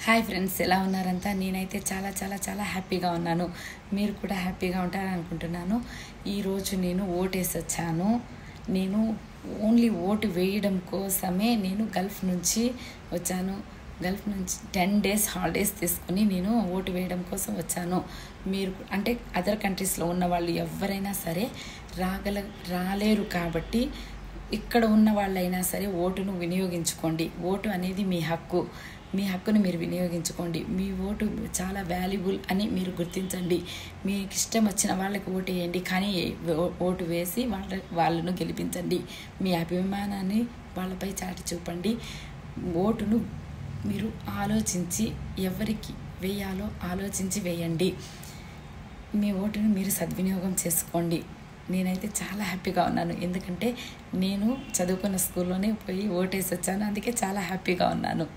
Hi friends, ఎలా ఉన్నారంతా? నేనైతే చాలా చాలా చాలా హ్యాపీగా ఉన్నాను. మీరు కూడా హ్యాపీగా ఉంటారని అనుకుంటున్నాను. ఈరోజు నేను ఓటేసి వచ్చాను. నేను ఓన్లీ ఓటు వేయడం కోసమే నేను గల్ఫ్ నుంచి వచ్చాను. గల్ఫ్ నుంచి 10 days హాలిడేస్ తీసుకుని నేను ఓటు వేయడం కోసం వచ్చాను. మీరు అంటే అదర్ కంట్రీస్లో ఉన్న వాళ్ళు ఎవరైనా సరే రాలేరు కాబట్టి ఇక్కడ ఉన్న వాళ్ళైనా సరే ఓటును వినియోగించుకోండి. ఓటు అనేది మీ హక్కు. మీ హక్కును మీరు వినియోగించుకోండి. మీ ఓటు చాలా వాల్యుబుల్ అని మీరు గుర్తించండి. మీకు ఇష్టం వచ్చిన వాళ్ళకి ఓటు వేయండి, కానీ ఓటు వేసి వాళ్ళను గెలిపించండి. మీ అభిమానాన్ని వాళ్ళపై చాటి చూపండి. ఓటును మీరు ఆలోచించి ఎవరికి వేయాలో ఆలోచించి వేయండి. మీ ఓటును మీరు సద్వినియోగం చేసుకోండి. నేనైతే చాలా హ్యాపీగా ఉన్నాను, ఎందుకంటే నేను చదువుకున్న స్కూల్లోనే పోయి ఓటేసి వచ్చాను. అందుకే చాలా హ్యాపీగా ఉన్నాను.